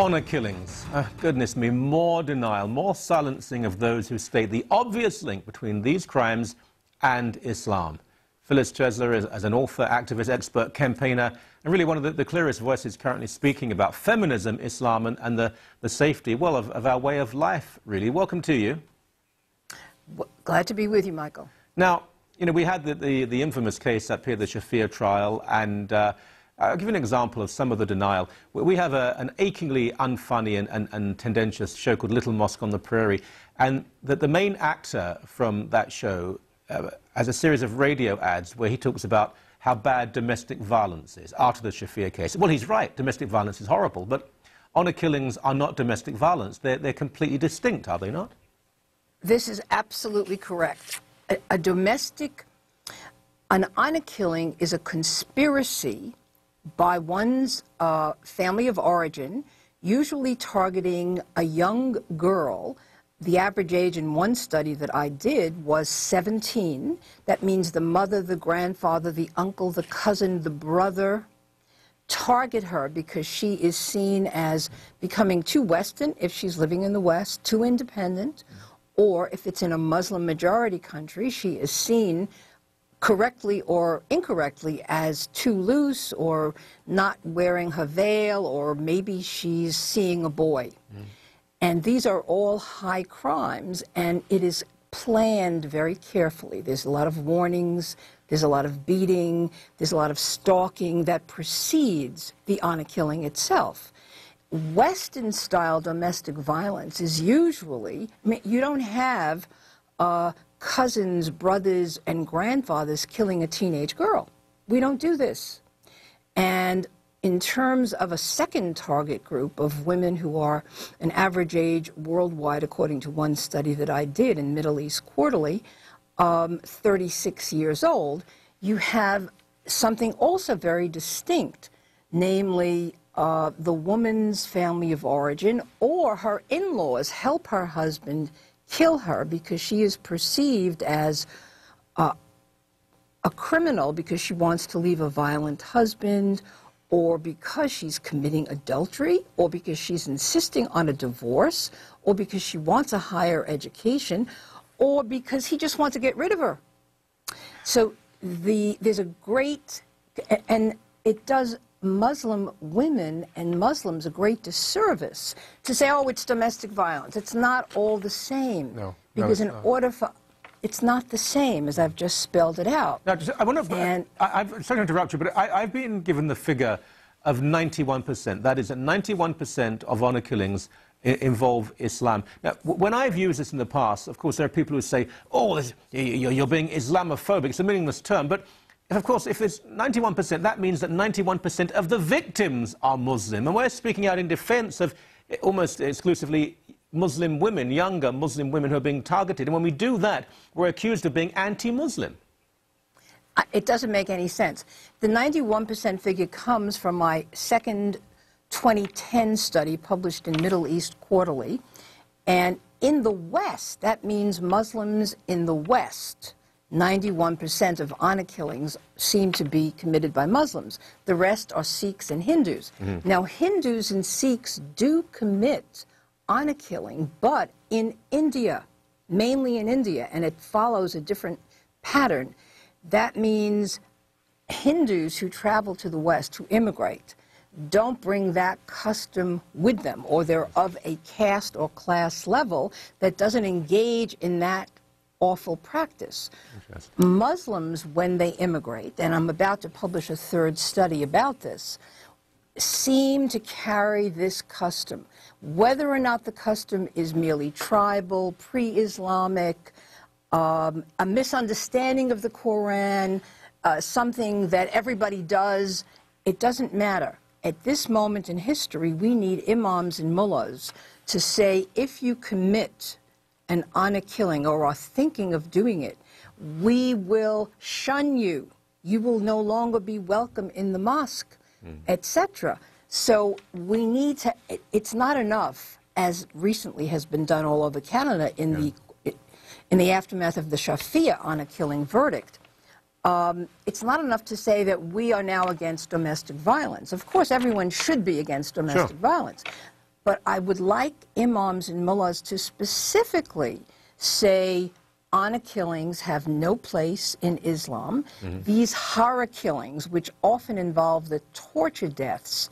Honor killings. Goodness me, more denial, more silencing of those who state the obvious link between these crimes and Islam. Phyllis Chesler is as an author, activist, expert, campaigner, and really one of the clearest voices currently speaking about feminism, Islam, and the safety, well, of our way of life, really. Welcome to you. Glad to be with you, Michael. Now, you know, we had the infamous case up here, the Shafir trial, and I'll give you an example of some of the denial. We have an achingly unfunny and tendentious show called Little Mosque on the Prairie, and the main actor from that show has a series of radio ads where he talks about how bad domestic violence is after the Shafir case. Well, he's right, domestic violence is horrible, but honor killings are not domestic violence. They're completely distinct, are they not? This is absolutely correct. An honor killing is a conspiracy by one's family of origin, usually targeting a young girl. The average age in one study that I did was 17. That means the mother, the grandfather, the uncle, the cousin, the brother target her because she is seen as becoming too Western if she's living in the West, too independent, or if it's in a Muslim majority country, she is seen correctly or incorrectly as too loose or not wearing her veil, or maybe she's seeing a boy. And these are all high crimes, and it is planned very carefully. There's a lot of warnings, there's a lot of beating, there's a lot of stalking that precedes the honor killing itself. Western-style domestic violence is usually, I mean, you don't have cousins, brothers, and grandfathers killing a teenage girl. We don't do this. And in terms of a second target group of women who are an average age worldwide, according to one study that I did in Middle East Quarterly, 36 years old, you have something also very distinct, namely the woman's family of origin or her in-laws help her husband kill her because she is perceived as a criminal because she wants to leave a violent husband, or because she's committing adultery, or because she's insisting on a divorce, or because she wants a higher education, or because he just wants to get rid of her. So there's a great, and it does Muslim women and Muslims a great disservice to say, oh, it's domestic violence. It's not all the same. No, because in order for, it's not the same as I've just spelled it out. Now, I wonder if, I'm sorry to interrupt you, but I've been given the figure of 91%. That is, that 91% of honor killings involve Islam. Now, when I've used this in the past, of course, there are people who say, oh, you're being Islamophobic. It's a meaningless term. But, of course, if it's 91%, that means that 91% of the victims are Muslim. And we're speaking out in defense of almost exclusively Muslim women, younger Muslim women who are being targeted. And when we do that, we're accused of being anti-Muslim. It doesn't make any sense. The 91% figure comes from my second 2010 study published in Middle East Quarterly. And in the West, that means Muslims in the West, 91% of honor killings seem to be committed by Muslims. The rest are Sikhs and Hindus. Now, Hindus and Sikhs do commit honor killing, but in India, mainly in India, and it follows a different pattern. That means Hindus who travel to the West, who immigrate, don't bring that custom with them, or they're of a caste or class level that doesn't engage in that awful practice. Muslims, when they immigrate, and I'm about to publish a third study about this, seem to carry this custom. Whether or not the custom is merely tribal, pre-Islamic, a misunderstanding of the Koran, something that everybody does, it doesn't matter. At this moment in history, we need imams and mullahs to say, if you commit an honor killing or are thinking of doing it, we will shun you. You will no longer be welcome in the mosque, etc. So we need to, it's not enough, as recently has been done all over Canada in the aftermath of the Shafir honor killing verdict. It's not enough to say that we are now against domestic violence. Of course, everyone should be against domestic violence. But I would like imams and mullahs to specifically say honor killings have no place in Islam. These horror killings, which often involve the torture deaths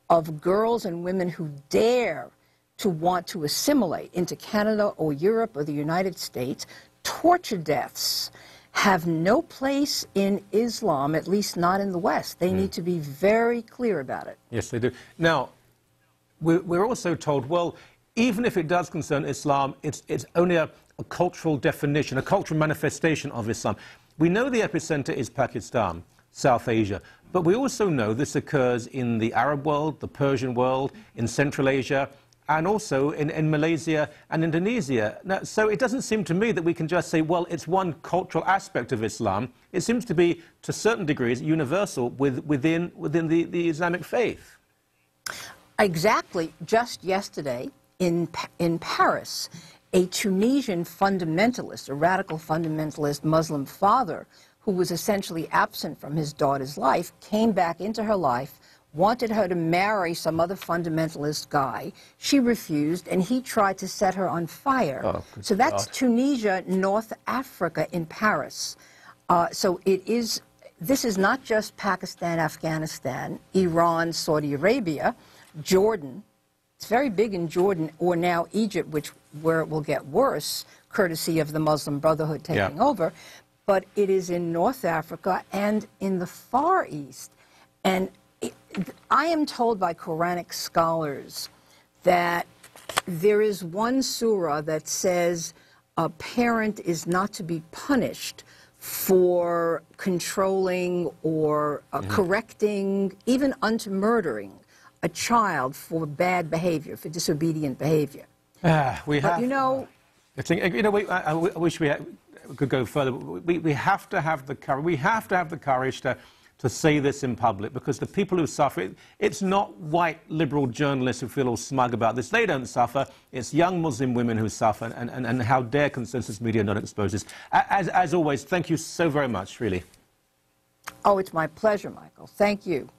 of girls and women who dare to want to assimilate into Canada or Europe or the United States, torture deaths have no place in Islam, at least not in the West. They need to be very clear about it. Yes, they do. Now, we're also told, well, even if it does concern Islam, it's only a cultural definition, a cultural manifestation of Islam. We know the epicenter is Pakistan, South Asia, but we also know this occurs in the Arab world, the Persian world, in Central Asia, and also in Malaysia and Indonesia. Now, so it doesn't seem to me that we can just say, well, it's one cultural aspect of Islam. It seems to be, to certain degrees, universal within the Islamic faith. Exactly. Just yesterday in Paris, a Tunisian fundamentalist, a radical fundamentalist Muslim father who was essentially absent from his daughter's life, came back into her life, wanted her to marry some other fundamentalist guy. She refused, and he tried to set her on fire. Oh, so that's God. Tunisia, North Africa in Paris. So this is not just Pakistan, Afghanistan, Iran, Saudi Arabia, Jordan. It's very big in Jordan, or now Egypt, where it will get worse, courtesy of the Muslim Brotherhood taking over. But it is in North Africa and in the Far East. And I am told by Quranic scholars that there is one surah that says a parent is not to be punished for controlling or correcting, even unto murdering, a child for bad behavior, for disobedient behavior. I wish we could go further. We have to have the courage. We have to have the courage to say this in public, because the people who suffer, it's not white liberal journalists who feel all smug about this. They don't suffer. It's young Muslim women who suffer, and how dare consensus media not expose this. As always, thank you so very much, really. Oh, it's my pleasure, Michael. Thank you.